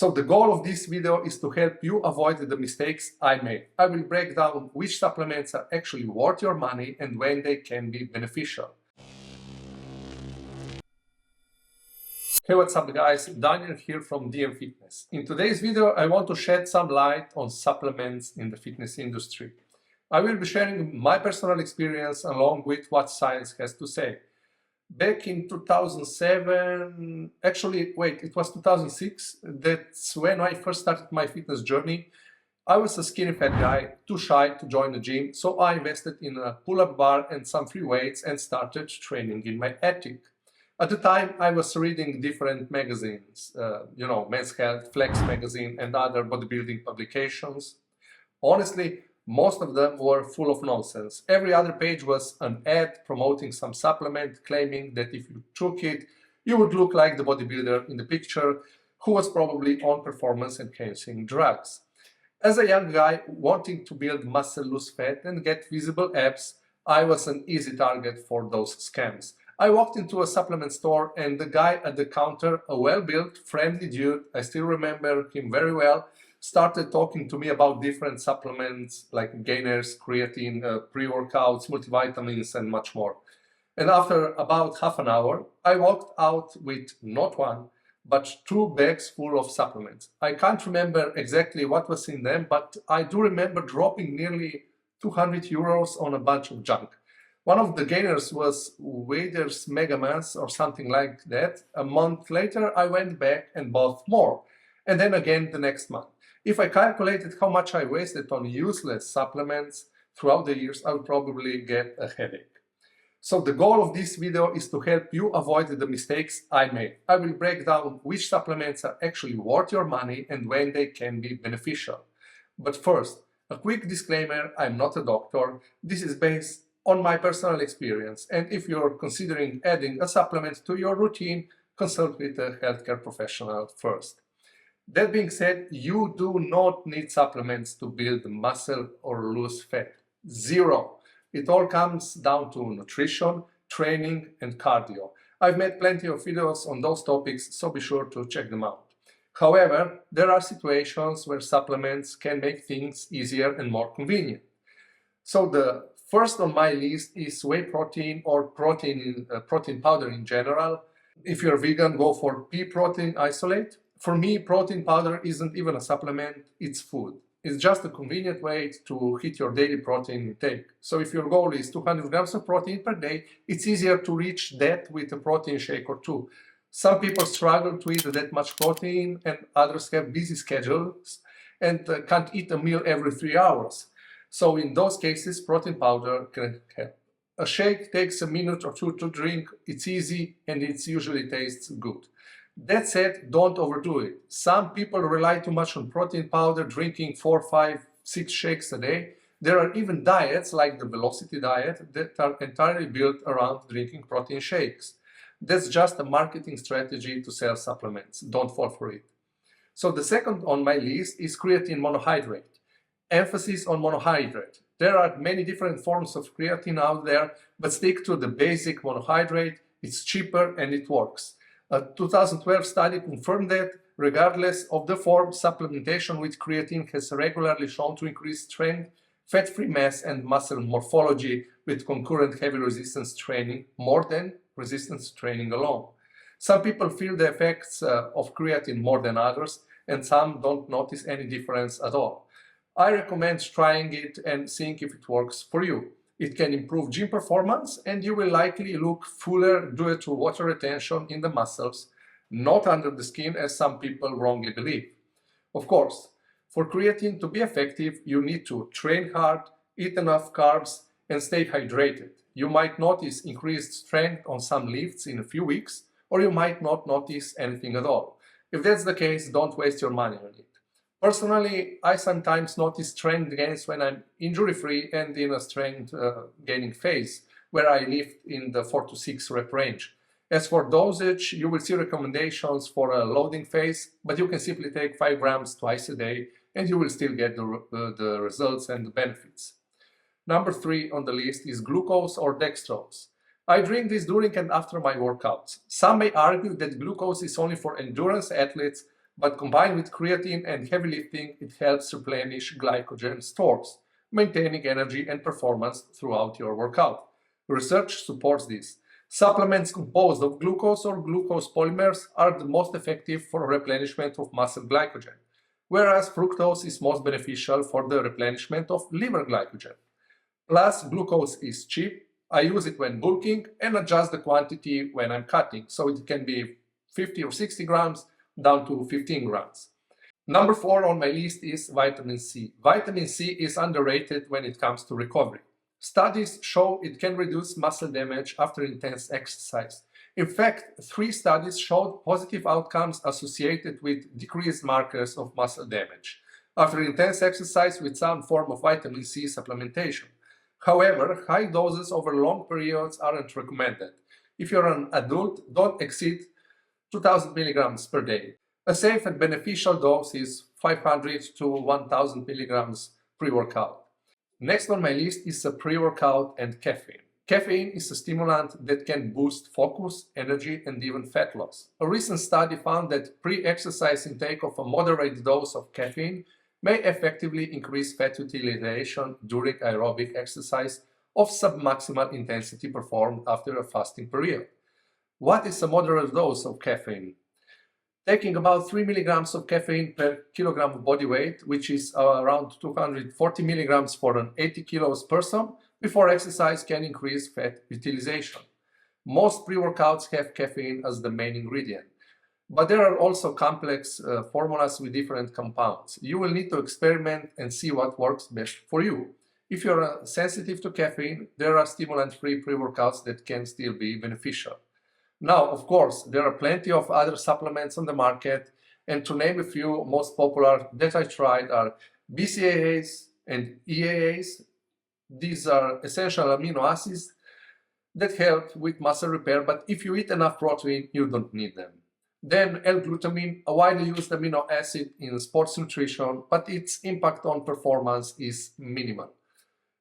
So the goal of this video is to help you avoid the mistakes I made. I will break down which supplements are actually worth your money and when they can be beneficial. Hey, what's up guys, Daniel here from DM Fitness. In today's video I want to shed some light on supplements in the fitness industry. I will be sharing my personal experience along with what science has to say. Back in 2007, it was 2006, that's when I first started my fitness journey. I was a skinny fat guy, too shy to join the gym, so I invested in a pull-up bar and some free weights and started training in my attic. At the time, I was reading different magazines, Men's Health, Flex magazine and other bodybuilding publications. Honestly, most of them were full of nonsense. Every other page was an ad promoting some supplement, claiming that if you took it, you would look like the bodybuilder in the picture, who was probably on performance-enhancing drugs. As a young guy wanting to build muscle, lose fat and get visible abs, I was an easy target for those scams. I walked into a supplement store and the guy at the counter, a well-built, friendly dude, I still remember him very well, started talking to me about different supplements like gainers, creatine, pre-workouts, multivitamins and much more. And after about half an hour, I walked out with not one, but 2 bags full of supplements. I can't remember exactly what was in them, but I do remember dropping nearly 200 euros on a bunch of junk. One of the gainers was Whey's Mega Mass or something like that. A month later, I went back and bought more. And then again the next month. If I calculated how much I wasted on useless supplements throughout the years, I would probably get a headache. So the goal of this video is to help you avoid the mistakes I made. I will break down which supplements are actually worth your money and when they can be beneficial. But first, a quick disclaimer, I'm not a doctor. This is based on my personal experience, and if you're considering adding a supplement to your routine, consult with a healthcare professional first. That being said, you do not need supplements to build muscle or lose fat. Zero. It all comes down to nutrition, training and cardio. I've made plenty of videos on those topics, so be sure to check them out. However, there are situations where supplements can make things easier and more convenient. So the first on my list is whey protein or protein powder in general. If you're vegan, go for pea protein isolate. For me, protein powder isn't even a supplement, it's food. It's just a convenient way to hit your daily protein intake. So if your goal is 200 grams of protein per day, it's easier to reach that with a protein shake or two. Some people struggle to eat that much protein and others have busy schedules and can't eat a meal every 3 hours. So in those cases, protein powder can help. A shake takes a minute or two to drink, it's easy and it usually tastes good. That said, don't overdo it. Some people rely too much on protein powder, drinking 4, 5, 6 shakes a day. There are even diets like the Velocity diet that are entirely built around drinking protein shakes. That's just a marketing strategy to sell supplements. Don't fall for it. So the second on my list is creatine monohydrate. Emphasis on monohydrate. There are many different forms of creatine out there, but stick to the basic monohydrate. It's cheaper and it works. A 2012 study confirmed that, regardless of the form, supplementation with creatine has regularly shown to increase strength, fat-free mass and muscle morphology with concurrent heavy resistance training more than resistance training alone. Some people feel the effects of creatine more than others, and some don't notice any difference at all. I recommend trying it and seeing if it works for you. It can improve gym performance and you will likely look fuller due to water retention in the muscles, not under the skin as some people wrongly believe. Of course, for creatine to be effective, you need to train hard, eat enough carbs and stay hydrated. You might notice increased strength on some lifts in a few weeks, or you might not notice anything at all. If that's the case, don't waste your money on it. Personally, I sometimes notice strength gains when I'm injury-free and in a strength gaining phase, where I lift in the 4 to 6 rep range. As for dosage, you will see recommendations for a loading phase, but you can simply take 5 grams twice a day and you will still get the results and the benefits. Number 3 on the list is glucose or dextrose. I drink this during and after my workouts. Some may argue that glucose is only for endurance athletes, but combined with creatine and heavy lifting, it helps replenish glycogen stores, maintaining energy and performance throughout your workout. Research supports this. Supplements composed of glucose or glucose polymers are the most effective for replenishment of muscle glycogen, whereas fructose is most beneficial for the replenishment of liver glycogen. Plus, glucose is cheap. I use it when bulking and adjust the quantity when I'm cutting, so it can be 50 or 60 grams down to 15 grams. Number 4 on my list is vitamin C. Vitamin C is underrated when it comes to recovery. Studies show it can reduce muscle damage after intense exercise. In fact, 3 studies showed positive outcomes associated with decreased markers of muscle damage after intense exercise with some form of vitamin C supplementation. However, high doses over long periods aren't recommended. If you're an adult, don't exceed 2000 milligrams per day. A safe and beneficial dose is 500 to 1000 milligrams pre-workout. Next on my list is a pre-workout and caffeine. Caffeine is a stimulant that can boost focus, energy, and even fat loss. A recent study found that pre-exercise intake of a moderate dose of caffeine may effectively increase fat utilization during aerobic exercise of submaximal intensity performed after a fasting period. What is a moderate dose of caffeine? Taking about 3 milligrams of caffeine per kilogram of body weight, which is around 240 milligrams for an 80 kilos person, before exercise can increase fat utilization. Most pre-workouts have caffeine as the main ingredient, but there are also complex formulas with different compounds. You will need to experiment and see what works best for you. If you're sensitive to caffeine, there are stimulant-free pre-workouts that can still be beneficial. Now, of course, there are plenty of other supplements on the market, and to name a few, most popular that I tried are BCAAs and EAAs. These are essential amino acids that help with muscle repair, but if you eat enough protein, you don't need them. Then L-glutamine, a widely used amino acid in sports nutrition, but its impact on performance is minimal.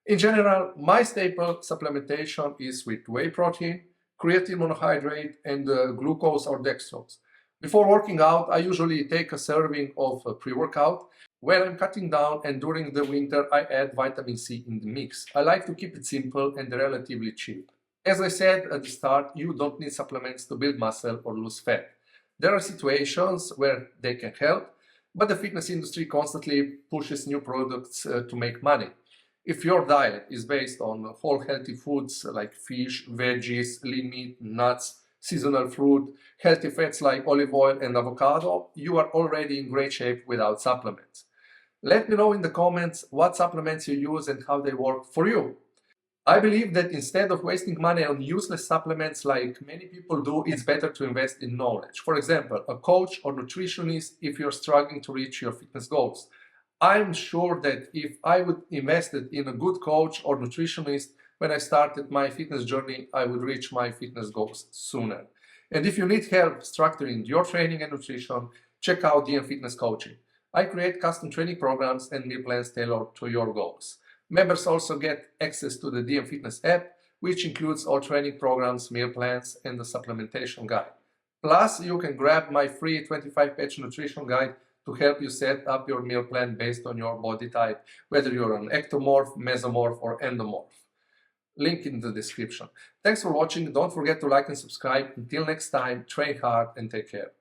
In general, my staple supplementation is with whey protein, creatine monohydrate, and glucose or dextrose. Before working out, I usually take a serving of pre-workout. When I'm cutting down and during the winter, I add vitamin C in the mix. I like to keep it simple and relatively cheap. As I said at the start, you don't need supplements to build muscle or lose fat. There are situations where they can help, but the fitness industry constantly pushes new products to make money. If your diet is based on whole healthy foods like fish, veggies, lean meat, nuts, seasonal fruit, healthy fats like olive oil and avocado, you are already in great shape without supplements. Let me know in the comments what supplements you use and how they work for you. I believe that instead of wasting money on useless supplements like many people do, it's better to invest in knowledge. For example, a coach or nutritionist if you're struggling to reach your fitness goals. I'm sure that if I would invested in a good coach or nutritionist when I started my fitness journey, I would reach my fitness goals sooner. And if you need help structuring your training and nutrition, check out DM Fitness Coaching. I create custom training programs and meal plans tailored to your goals. Members also get access to the DM Fitness app, which includes all training programs, meal plans, and the supplementation guide. Plus, you can grab my free 25-page nutrition guide to help you set up your meal plan based on your body type, whether you're an ectomorph, mesomorph, or endomorph. Link in the description. Thanks for watching. Don't forget to like and subscribe. Until next time, train hard and take care.